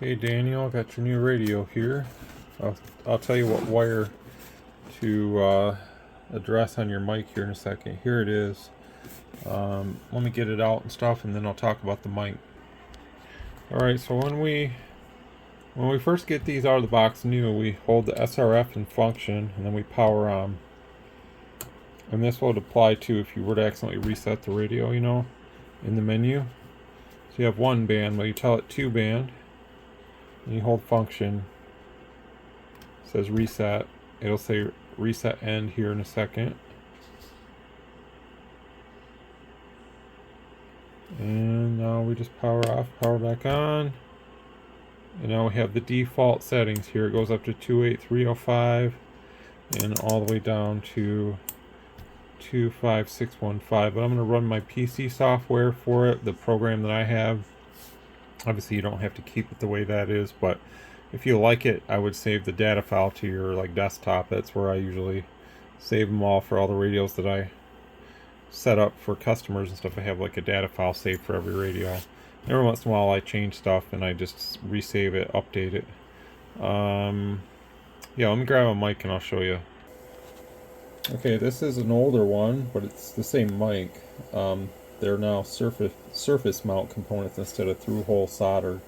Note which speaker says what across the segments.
Speaker 1: Hey Daniel, got your new radio here. I'll tell you what wire to address on your mic here in a second. Here it is. Let me get it out and stuff, and then I'll talk about the mic. Alright, so when we first get these out of the box new, we hold the SRF in function, and then we power on. And this would apply to if you were to accidentally reset the radio, in the menu. So you have one band, but you tell it 2 band. And you hold function, it says reset. It'll say reset end here in a second. And now we just power off, power back on. And now we have the default settings here. It goes up to 28305 and all the way down to 25615. But I'm going to run my PC software for it, the program that I have. Obviously you don't have to keep it the way that is, but if you like it, I would save the data file to your desktop. That's where I usually save them all for all the radios that I set up for customers and stuff. I have a data file saved for every radio. Every once in a while I change stuff and I just resave it, update it. Yeah, let me grab a mic and I'll show you. Okay, this is an older one, but it's the same mic. They're now surface mount components instead of through hole solder,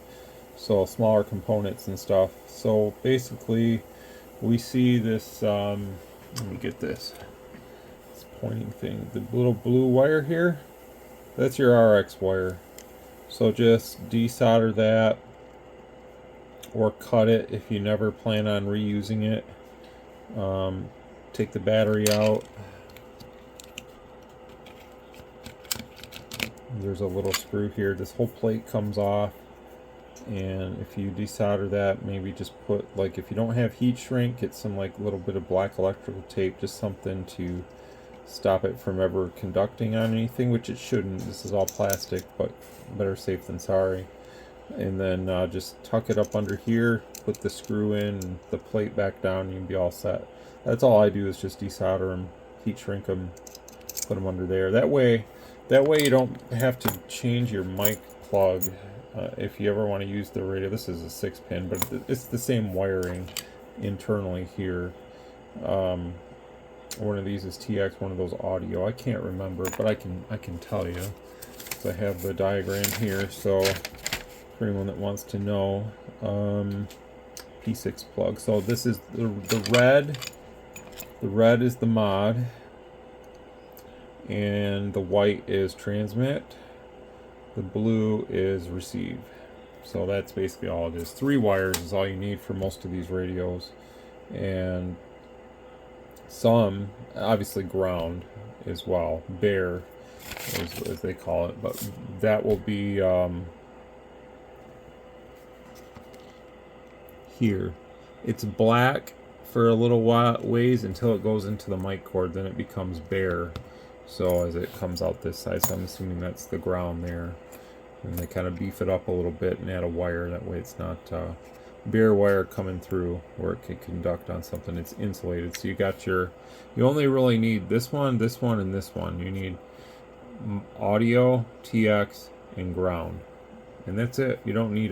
Speaker 1: so smaller components and stuff. So basically we see this, let me get this pointing thing, the little blue wire here, that's your RX wire. So just desolder that or cut it if you never plan on reusing it. Take the battery out. There's a little screw here. This whole plate comes off, and if you desolder that, maybe just put, if you don't have heat shrink, get some little bit of black electrical tape, just something to stop it from ever conducting on anything, which it shouldn't. This is all plastic, but better safe than sorry. And then just tuck it up under here, put the screw in, and the plate back down, and you'll be all set. That's all I do, is just desolder them, heat shrink them, put them under there. That way you don't have to change your mic plug if you ever want to use the radio. This is a 6-pin, but it's the same wiring internally here. One of these is TX, one of those audio. I can't remember, but I can tell you. So I have the diagram here, so for anyone that wants to know. P6 plug. So this is the red. The red is the mod, and the white is transmit. The blue is receive. So that's basically all it is. 3 wires is all you need for most of these radios, and some obviously ground as well, bare as they call it, but that will be here. It's black for a little ways until it goes into the mic cord, then it becomes bare. So as it comes out this side, so I'm assuming that's the ground there. And they kind of beef it up a little bit and add a wire, that way it's not bare wire coming through where it can conduct on something. It's insulated. So you only really need this one, and this one. You need audio, TX, and ground. And that's it. You don't need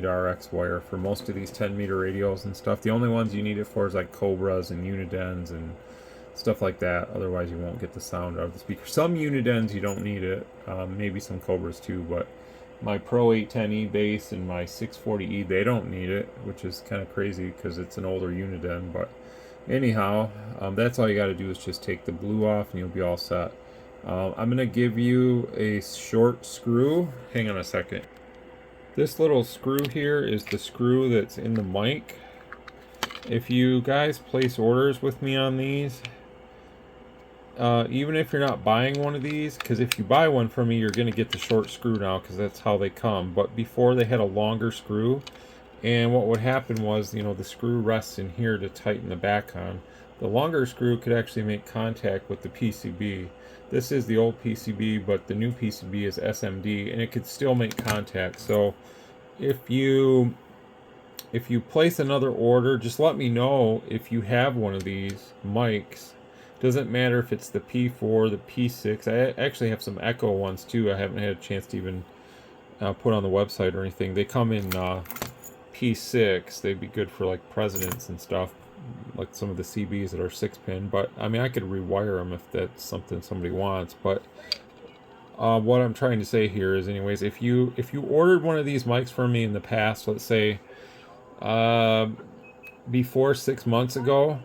Speaker 1: RX wire for most of these 10-meter radios and stuff. The only ones you need it for is Cobras and Unidens and stuff like that. Otherwise you won't get the sound out of the speaker. Some Unidens you don't need it. Maybe some Cobras too, but my Pro 810E base and my 640E, they don't need it, which is kind of crazy because it's an older Uniden. But anyhow, that's all you got to do is just take the blue off and you'll be all set. I'm going to give you a short screw. Hang on a second. This little screw here is the screw that's in the mic. If you guys place orders with me on these, even if you're not buying one of these, because if you buy one from me, you're going to get the short screw now, because that's how they come. But before, they had a longer screw, and what would happen was, the screw rests in here to tighten the back on. The longer screw could actually make contact with the PCB. This is the old PCB, but the new PCB is SMD, and it could still make contact. So if you place another order, just let me know if you have one of these mics. Doesn't matter if it's the P4, the P6. I actually have some Echo ones too. I haven't had a chance to even put on the website or anything. They come in P6. They'd be good for like presidents and stuff, like some of the CBs that are 6-pin. But I mean, I could rewire them if that's something somebody wants. But what I'm trying to say here is, anyways, if you ordered one of these mics from me in the past, let's say before 6 months ago,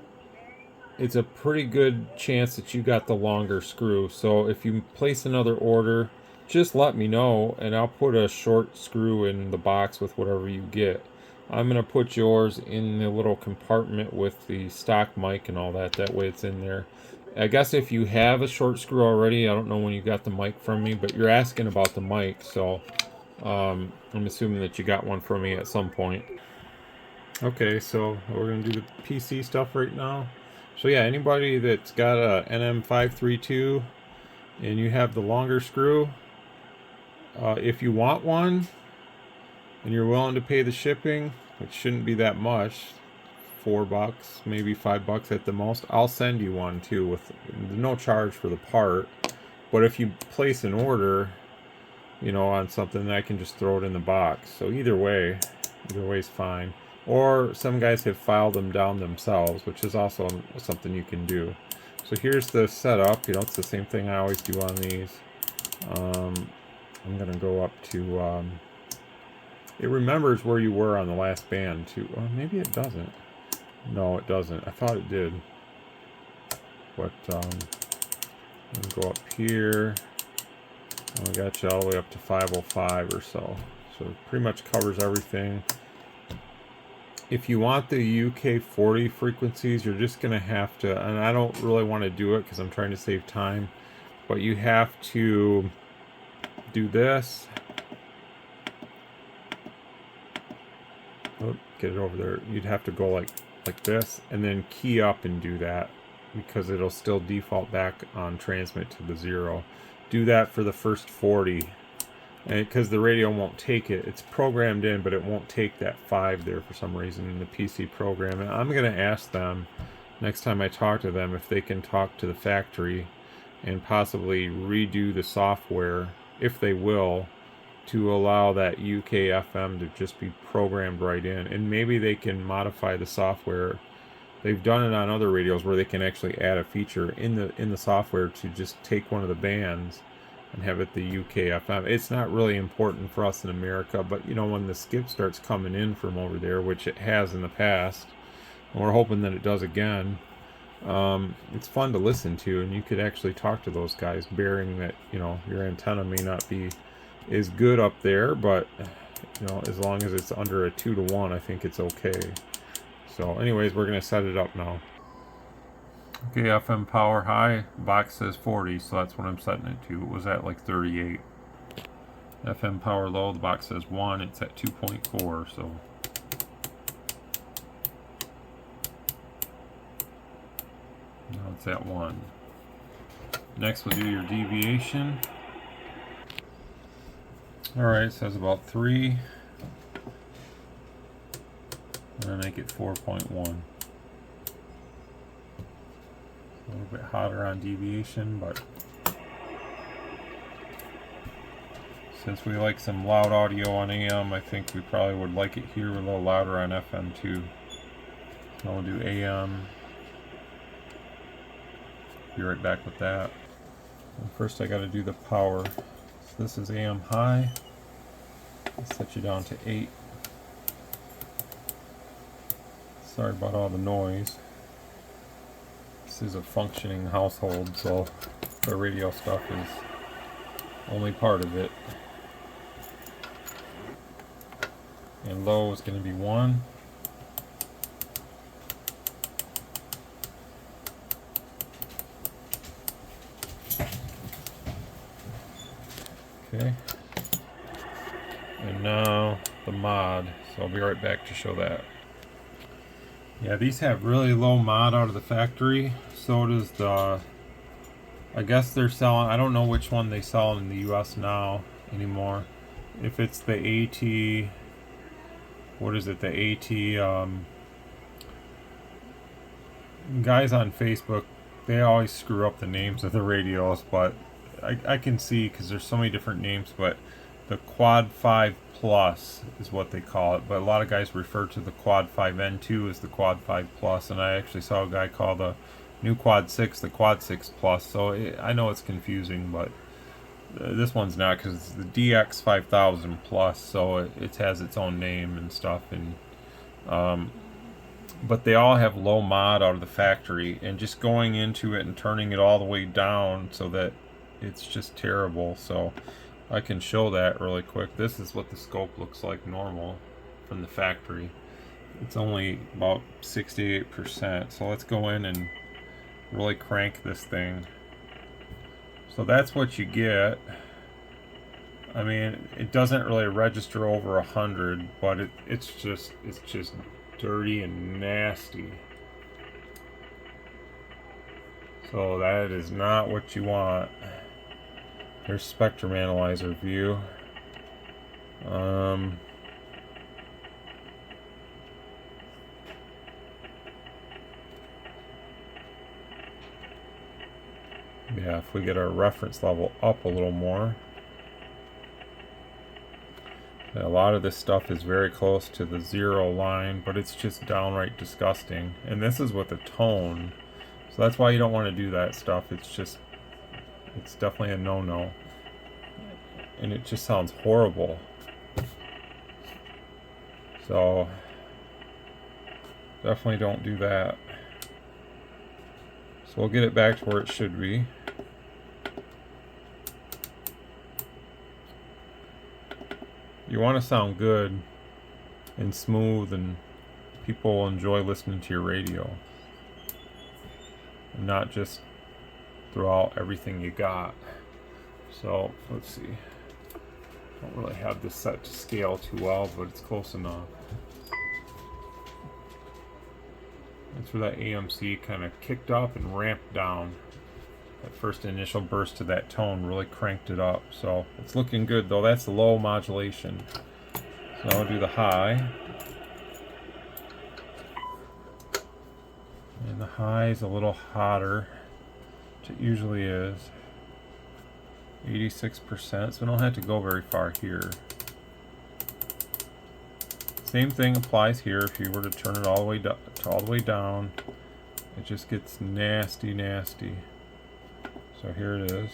Speaker 1: it's a pretty good chance that you got the longer screw. So if you place another order, just let me know and I'll put a short screw in the box with whatever you get. I'm going to put yours in the little compartment with the stock mic and all that. That way it's in there. I guess if you have a short screw already, I don't know when you got the mic from me, but you're asking about the mic, so I'm assuming that you got one from me at some point. Okay, so we're going to do the PC stuff right now. So yeah, anybody that's got a NM532 and you have the longer screw, if you want one and you're willing to pay the shipping, which shouldn't be that much, $4, maybe $5 at the most, I'll send you one too with no charge for the part. But if you place an order, you know, on something, I can just throw it in the box. So either way is fine. Or some guys have filed them down themselves, which is also something you can do. So here's the setup. You know, it's the same thing I always do on these. I'm gonna go up to it remembers where you were on the last band too. Well, maybe it doesn't. No, it doesn't. I thought it did. But let me go up here. I got you all the way up to 505 or so. So it pretty much covers everything. If you want the UK40 frequencies, you're just going to have to, and I don't really want to do it because I'm trying to save time, but you have to do this. Oh, get it over there. You'd have to go like this and then key up and do that because it'll still default back on transmit to the 0. Do that for the first 40. And because the radio won't take it, it's programmed in, but it won't take that 5 there for some reason in the PC program. And I'm going to ask them next time I talk to them if they can talk to the factory and possibly redo the software, if they will, to allow that UK FM to just be programmed right in. And maybe they can modify the software. They've done it on other radios where they can actually add a feature in the software to just take one of the bands and have it the UK FM. It's not really important for us in America, but you know, when the skip starts coming in from over there, which it has in the past, and we're hoping that it does again, it's fun to listen to, and you could actually talk to those guys, bearing that, you know, your antenna may not be as good up there, but you know, as long as it's under a 2-to-1, I think it's okay. So anyways, we're going to set it up now. Okay, FM power high, box says 40, so that's what I'm setting it to. It was at like 38. FM power low, the box says 1, it's at 2.4, so. Now it's at 1. Next we'll do your deviation. Alright, it says about 3. I'm going to make it 4.1. A little bit hotter on deviation, but since we like some loud audio on AM, I think we probably would like it here a little louder on FM too. So we'll do AM. Be right back with that. And first I got to do the power. So this is AM high. I'll set you down to 8. Sorry about all the noise. This is a functioning household, so the radio stuff is only part of it. And low is going to be 1. Okay. And now the mod, so I'll be right back to show that. Yeah, these have really low mod out of the factory. So does the, I guess they're selling, I don't know which one they sell in the US now anymore. If it's the AT, what is it, the AT, guys on Facebook, they always screw up the names of the radios, but I can see because there's so many different names, but the Quad 5 Plus is what they call it, but a lot of guys refer to the Quad 5N2 as the Quad 5 Plus, and I actually saw a guy call the new Quad 6 the Quad 6 Plus, so I know it's confusing, but this one's not, because it's the DX 5000 Plus, so it has its own name and stuff, and but they all have low mod out of the factory, and just going into it and turning it all the way down so that it's just terrible. So I can show that really quick. This is what the scope looks like normal from the factory. It's only about 68%, so let's go in and really crank this thing. So that's what you get. I mean, it doesn't really register over 100, but it's just dirty and nasty. So that is not what you want. Here's spectrum analyzer view. Yeah, if we get our reference level up a little more. A lot of this stuff is very close to the 0 line, but it's just downright disgusting. And this is with a tone, so that's why you don't want to do that stuff. It's definitely a no-no. And it just sounds horrible. So definitely don't do that. So we'll get it back to where it should be. You want to sound good and smooth, and people will enjoy listening to your radio, and not just throw out everything you got. So let's see. I don't really have this set to scale too well, but it's close enough. That's where that AMC kind of kicked up and ramped down. That first initial burst of that tone really cranked it up. So it's looking good, though. That's the low modulation. So I'll do the high. And the high is a little hotter, which it usually is. 86%, so we don't have to go very far here. Same thing applies here. If you were to turn it all the way down, it just gets nasty, nasty. So here it is.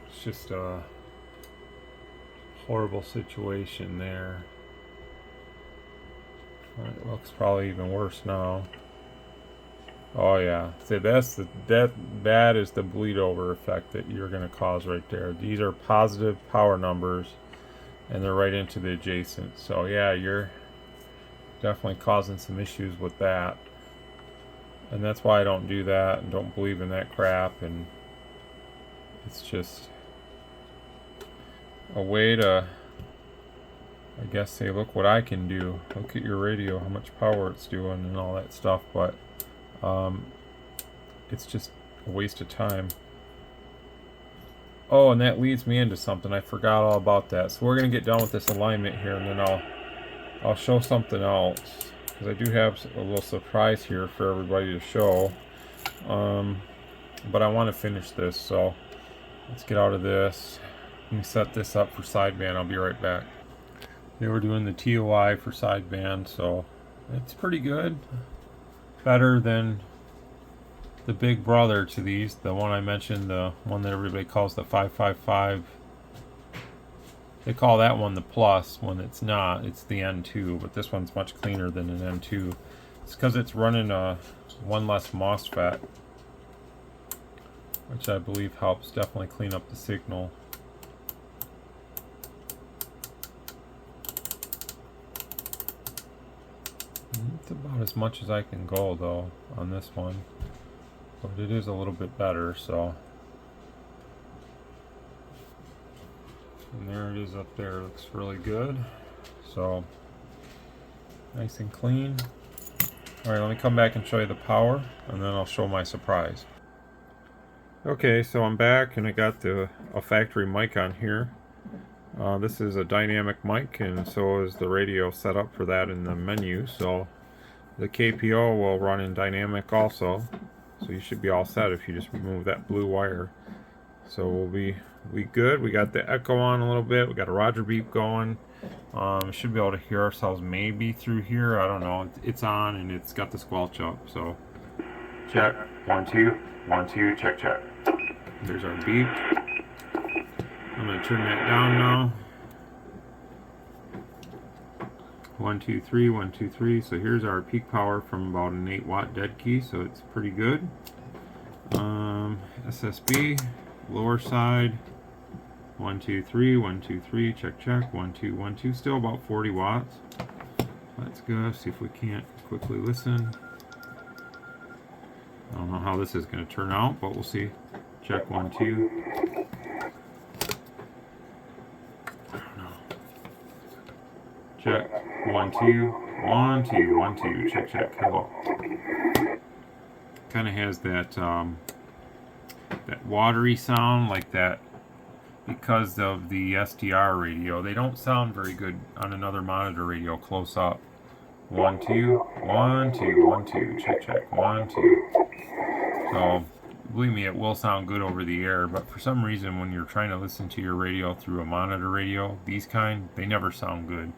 Speaker 1: It's just a horrible situation there. It looks probably even worse now. Oh yeah, see, that is the bleed over effect that you're going to cause right there. These are positive power numbers, and they're right into the adjacent. So yeah, you're definitely causing some issues with that. And that's why I don't do that and don't believe in that crap. And it's just a way to, I guess, say, look what I can do. Look at your radio, how much power it's doing and all that stuff. But it's just a waste of time. Oh, and that leads me into something. I forgot all about that. So we're going to get done with this alignment here, and then I'll show something else. Because I do have a little surprise here for everybody to show. But I want to finish this, so let's get out of this. Let me set this up for sideband. I'll be right back. They were doing the TOI for sideband, so it's pretty good. Better than the big brother to these, the one I mentioned, the one that everybody calls the 555. They call that one the Plus when it's not. It's the N2, but this one's much cleaner than an N2. It's because it's running one less MOSFET, which I believe helps definitely clean up the signal. It's about as much as I can go, though, on this one. But it is a little bit better, so. And there it is up there. Looks really good. So, nice and clean. Alright, let me come back and show you the power, and then I'll show my surprise. Okay, so I'm back, and I got a factory mic on here. This is a dynamic mic, and so is the radio set up for that in the menu. So the KPO will run in dynamic also. So you should be all set if you just remove that blue wire. So we'll be We good. We got the echo on a little bit. We got a Roger beep going. Should be able to hear ourselves maybe through here. I don't know. It's on and it's got the squelch up. So check. 1 2 1 2 check check. There's our beep. I'm gonna turn that down now. 1 2 3 1 2 3. So here's our peak power from about an 8-watt dead key. So it's pretty good. SSB lower side. 1 2 3 1 2 3 check check. 1 2 1 2. Still about 40 watts. Let's go see if we can't quickly listen. I don't know how this is going to turn out, but we'll see. Check 1 2. I don't know. Check 1 2 1 2 1 2 check check. Hello. Kind of has that that watery sound like that because of the SDR radio. They don't sound very good on another monitor radio close up. 1 2 1 2 1 2 check check 1 2. So believe me, it will sound good over the air, but for some reason when you're trying to listen to your radio through a monitor radio, these kind, they never sound good.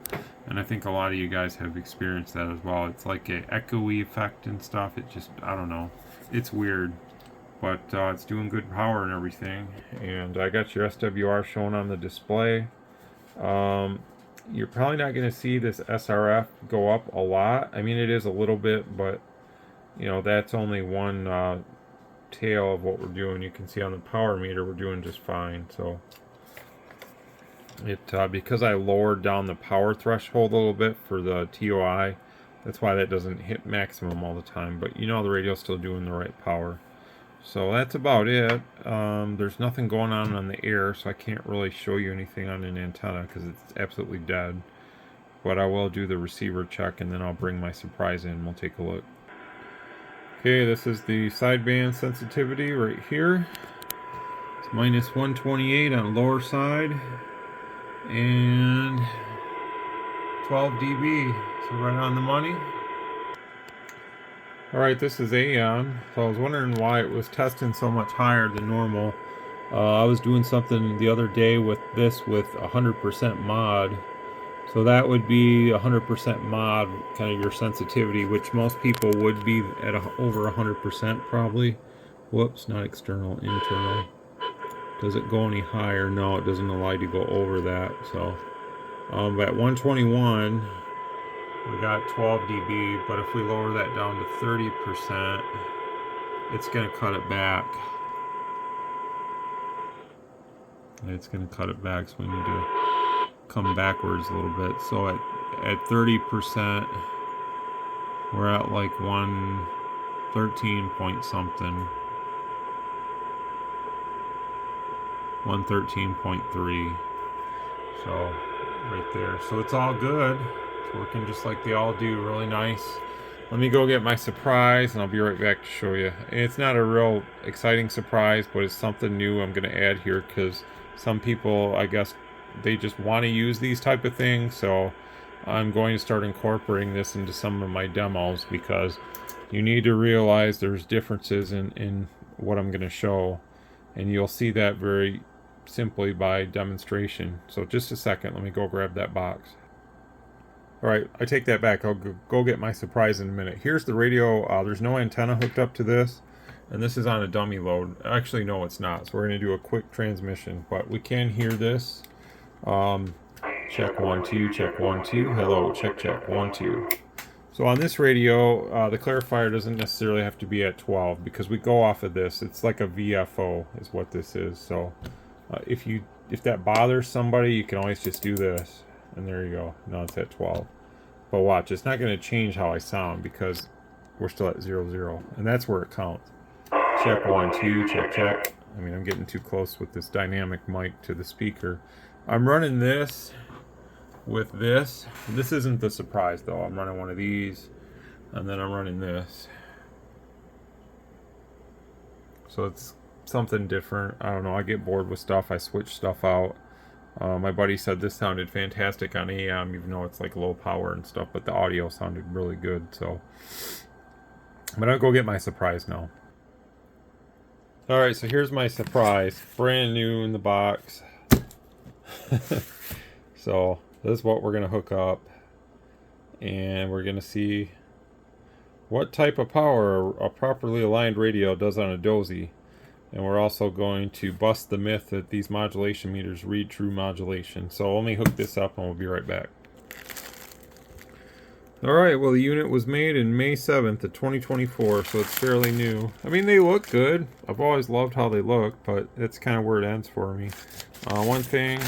Speaker 1: And I think a lot of you guys have experienced that as well. It's like an echoey effect and stuff. It just, I don't know, it's weird, but it's doing good power and everything. And I got your SWR shown on the display. You're probably not going to see this SRF go up a lot. I mean, it is a little bit, but you know, that's only one tail of what we're doing. You can see on the power meter we're doing just fine. So it because I lowered down the power threshold a little bit for the TOI, that's why that doesn't hit maximum all the time, but you know the radio's still doing the right power. So that's about it. There's nothing going on the air, so I can't really show you anything on an antenna because it's absolutely dead, but I will do the receiver check and then I'll bring my surprise in and we'll take a look. Okay, this is the sideband sensitivity right here. It's minus 128 on the lower side and 12 dB, so right on the money. Alright, this is Aeon. So I was wondering why it was testing so much higher than normal. I was doing something the other day with this with 100% mod. So that would be 100% mod, kind of your sensitivity, which most people would be at over 100% probably. Whoops, not external, internal. Does it go any higher? No, it doesn't allow you to go over that. So at 121, we got 12 dB, but if we lower that down to 30%, it's going to cut it back. It's going to cut it back, so we need to come backwards a little bit. So at 30%, we're at like 113 point something. 113.3. So right there. So it's all good. It's working just like they all do. Really nice. Let me go get my surprise and I'll be right back to show you. It's not a real exciting surprise, but it's something new I'm going to add here because some people, I guess, they just want to use these type of things. So I'm going to start incorporating this into some of my demos because you need to realize there's differences in what I'm going to show. And you'll see that very simply by demonstration. So just a second, let me go grab that box. Alright, I take that back. I'll go get my surprise in a minute. Here's the radio. There's no antenna hooked up to this. And this is on a dummy load. Actually, no, it's not. So we're going to do a quick transmission. But we can hear this. Check 1 2, check 1 2. Hello, check check 1 2. So on this radio, the clarifier doesn't necessarily have to be at 12 because we go off of this. It's like a VFO is what this is. So if that bothers somebody, you can always just do this. And there you go. Now it's at 12. But watch, it's not going to change how I sound because we're still at 0 0. And that's where it counts. Check 1 2, check check. I mean, I'm getting too close with this dynamic mic to the speaker. I'm running this with this. This isn't the surprise though. I'm running one of these and then I'm running this. So it's something different. I don't know. I get bored with stuff. I switch stuff out. My buddy said this sounded fantastic on AM, even though it's like low power and stuff, but the audio sounded really good. So, but I'll go get my surprise now. Alright, so here's my surprise. Brand new in the box. So this is what we're going to hook up. And we're going to see what type of power a properly aligned radio does on a Dozy. And we're also going to bust the myth that these modulation meters read true modulation. So let me hook this up and we'll be right back. Alright, well the unit was made in May 7th of 2024, so it's fairly new. I mean, they look good. I've always loved how they look, but that's kind of where it ends for me. One thing,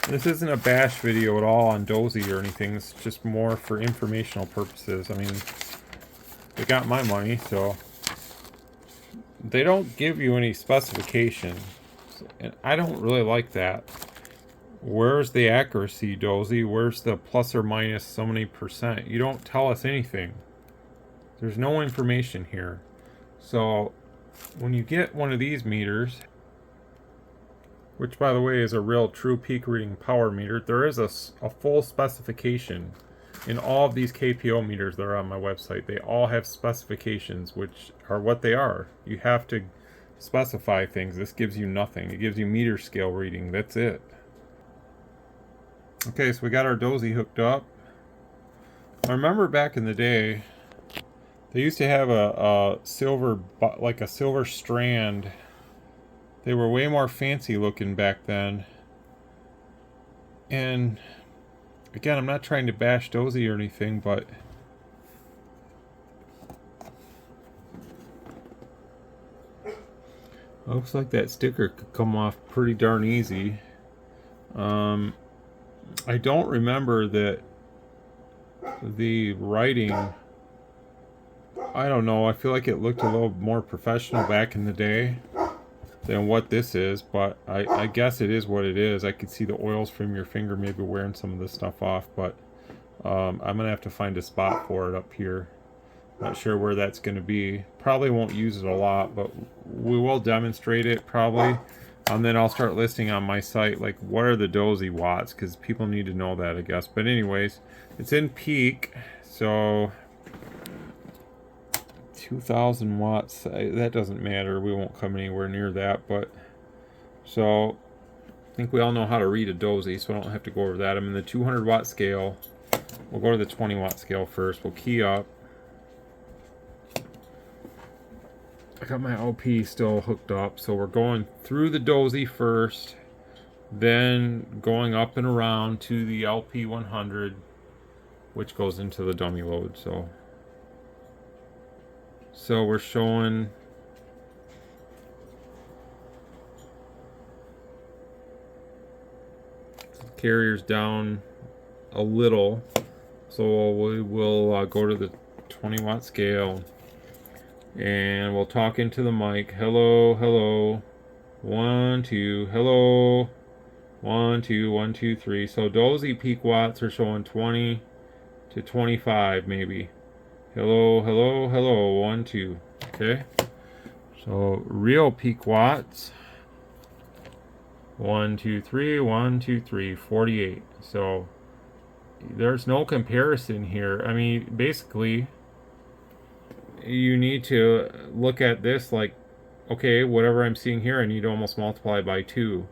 Speaker 1: this isn't a bash video at all on Dozy or anything. It's just more for informational purposes. I mean, they got my money, so they don't give you any specifications, and I don't really like that. Where's the accuracy, Dozy? Where's the plus or minus so many percent? You don't tell us anything. There's no information here. So when you get one of these meters, which by the way is a real true peak reading power meter, there is a full specification in all of these KPO meters that are on my website. They all have specifications, which are what they are. You have to specify things. This gives you nothing. It gives you meter scale reading. That's it. Okay, so we got our Dozy hooked up. I remember back in the day, they used to have a silver, like a silver strand. They were way more fancy looking back then. And again, I'm not trying to bash Dozy or anything, but looks like that sticker could come off pretty darn easy. I don't remember that the writing, I don't know, I feel like it looked a little more professional back in the day than what this is, but I guess it is what it is. I could see the oils from your finger maybe wearing some of this stuff off, but I'm gonna have to find a spot for it up here. Not sure where that's gonna be. Probably won't use it a lot, but we will demonstrate it probably. And then I'll start listing on my site, like, what are the Dozy watts, because people need to know that, I guess. But anyways, it's in peak, so 2,000 watts, that doesn't matter. We won't come anywhere near that, but so I think we all know how to read a Dozy, so I don't have to go over that. I'm in the 200 watt scale. We'll go to the 20 watt scale first. We'll key up. I got my LP still hooked up, so we're going through the Dozy first, then going up and around to the LP 100, which goes into the dummy load. So we're showing carriers down a little, so we will go to the 20 watt scale. And we'll talk into the mic. Hello, hello. 1, 2, hello. 1, 2, 1, 2, 3. So Dozy peak watts are showing 20 to 25 maybe. Hello, hello, hello. 1, 2. Okay. So real peak watts. 1, 2, 3, 1, 2, 3, 48. So there's no comparison here. I mean, basically, you need to look at this like, okay, whatever I'm seeing here, I need to almost multiply by 2,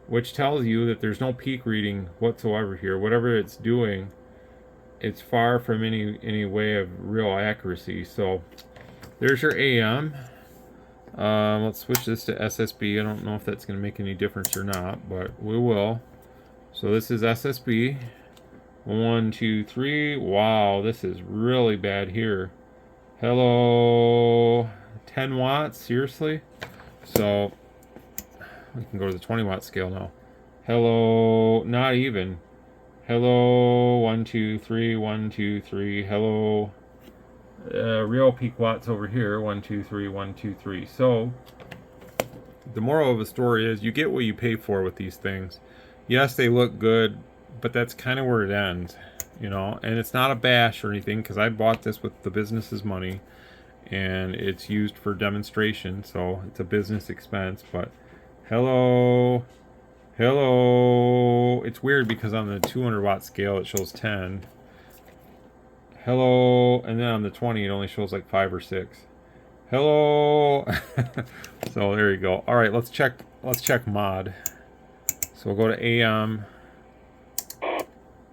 Speaker 1: which tells you that there's no peak reading whatsoever here. Whatever it's doing, it's far from any way of real accuracy. So there's your AM. Let's switch this to SSB. I don't know if that's going to make any difference or not, but we will. So this is SSB. 1, 2, 3. Wow, this is really bad here. Hello, 10 watts, seriously? So we can go to the 20 watt scale now. Hello, not even. Hello, 1, 2, 3, 1, 2, 3. Hello, real peak watts over here. 1, 2, 3, 1, 2, 3. So the moral of the story is you get what you pay for with these things. Yes, they look good, but that's kind of where it ends. You know, and it's not a bash or anything, because I bought this with the business's money and it's used for demonstration, so it's a business expense. But hello, hello. It's weird because on the 200 watt scale it shows 10. Hello, and then on the 20 it only shows like 5 or 6. Hello. So there you go. All right, let's check mod. So we'll go to AM.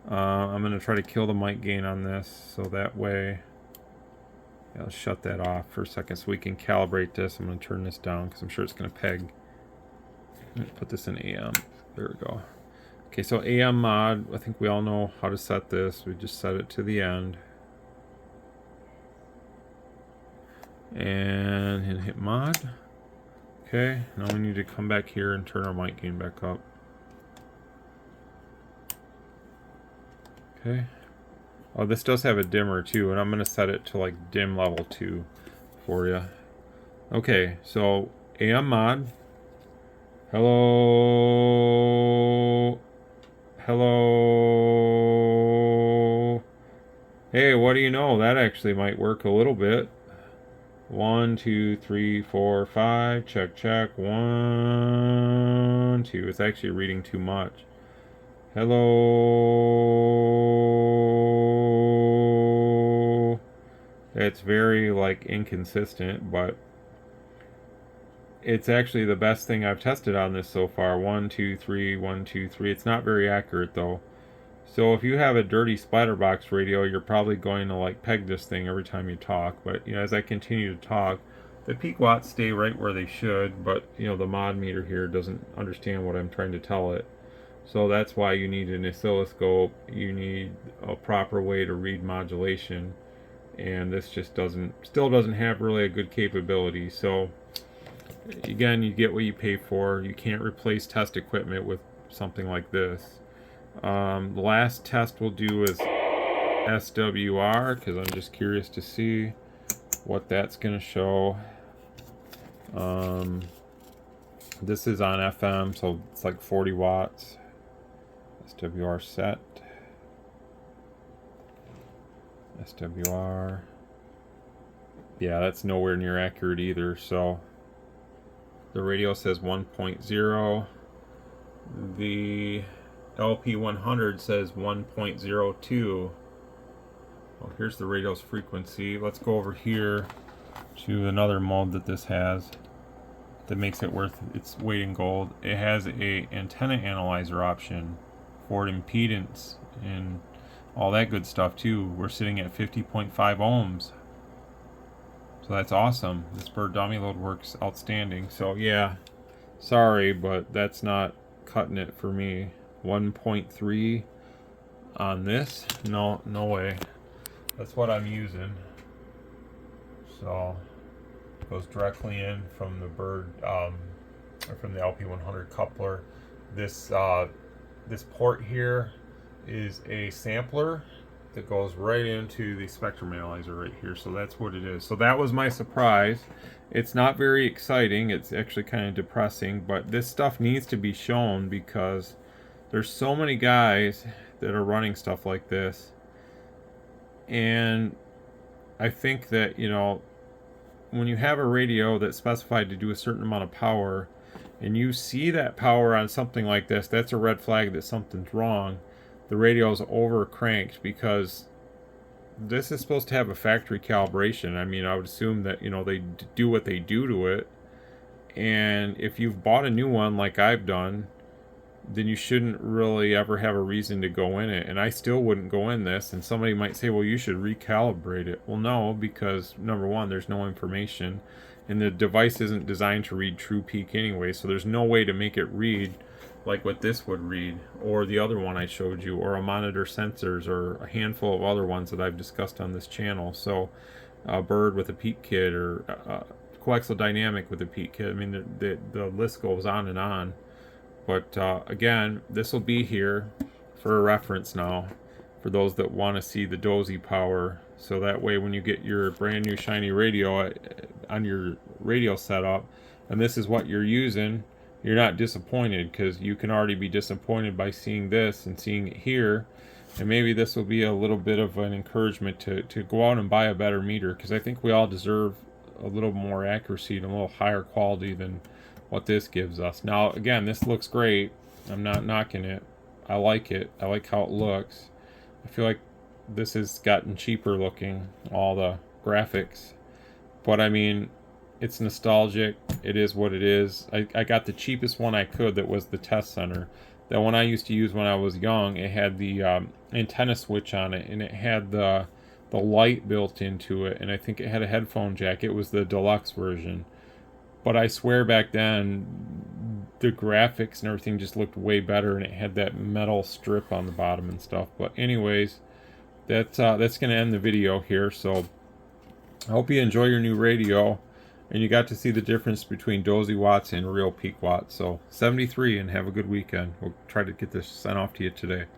Speaker 1: I'm gonna try to kill the mic gain on this, so that way, yeah, I'll shut that off for a second so we can calibrate this. I'm gonna turn this down because I'm sure it's gonna peg. Put this in AM. There we go. Okay, so AM mod. I think we all know how to set this. We just set it to the end, and hit mod. Okay, now we need to come back here and turn our mic gain back up. Okay. Oh, this does have a dimmer too, and I'm gonna set it to like dim level 2 for you. Okay, so AM mod. Hello. Hello. Hey, what do you know? That actually might work a little bit. 1, 2, 3, 4, 5. Check, check. 1, 2. It's actually reading too much. Hello. It's very like inconsistent, but it's actually the best thing I've tested on this so far. 1, 2, 3, 1, 2, 3. It's not very accurate though. So if you have a dirty splatterbox radio, you're probably going to like peg this thing every time you talk. But you know, as I continue to talk, the peak watts stay right where they should, but you know, the mod meter here doesn't understand what I'm trying to tell it. So that's why you need an oscilloscope. You need a proper way to read modulation, and this just still doesn't have really a good capability. So again, you get what you pay for. You can't replace test equipment with something like this. The last test we'll do is SWR, because I'm just curious to see what that's going to show. This is on FM, so it's like 40 watts. SWR set. SWR. Yeah, that's nowhere near accurate either. So the radio says 1.0. The LP100 says 1.02. Well, here's the radio's frequency. Let's go over here to another mode that this has that makes it worth its weight in gold. It has a antenna analyzer option for impedance and all that good stuff too. We're sitting at 50.5 ohms. So that's awesome. This bird dummy load works outstanding. So yeah, sorry, but that's not cutting it for me. 1.3 on this? No way. That's what I'm using. So it goes directly in from the bird, or from the LP100 coupler. This port here is a sampler that goes right into the spectrum analyzer right here. So that's what it is. So that was my surprise. It's not very exciting. It's actually kind of depressing, but this stuff needs to be shown because there's so many guys that are running stuff like this. And I think that, you know, when you have a radio that's specified to do a certain amount of power and you see that power on something like this, that's a red flag that something's wrong. The radio's over cranked because this is supposed to have a factory calibration. I mean, I would assume that, you know, they do what they do to it. And if you've bought a new one like I've done, then you shouldn't really ever have a reason to go in it. And I still wouldn't go in this. And somebody might say, well, you should recalibrate it. Well, no, because number one, there's no information. And the device isn't designed to read true peak anyway. So there's no way to make it read like what this would read, or the other one I showed you, or a monitor sensors, or a handful of other ones that I've discussed on this channel. So a bird with a peak kit, or coaxial dynamic with a peak kit. I mean, the list goes on and on. But again, this will be here for a reference now for those that want to see the Dozy power. So that way when you get your brand new shiny radio on your radio setup, and this is what you're using, you're not disappointed, because you can already be disappointed by seeing this and seeing it here. And maybe this will be a little bit of an encouragement to go out and buy a better meter, because I think we all deserve a little more accuracy and a little higher quality than what this gives us. Now again, this looks great. I'm not knocking it. I like it. I like how it looks. I feel like this has gotten cheaper looking, all the graphics. But I mean, It's nostalgic. It is what it is. I got the cheapest one I could that was the test center. That one I used to use when I was young, it had the antenna switch on it, and it had the light built into it, and I think it had a headphone jack. It was the deluxe version. But I swear back then, the graphics and everything just looked way better, and it had that metal strip on the bottom and stuff. But anyways, that's going to end the video here. So I hope you enjoy your new radio, and you got to see the difference between Dozy watts and real peak watts. So 73, and have a good weekend. We'll try to get this sent off to you today.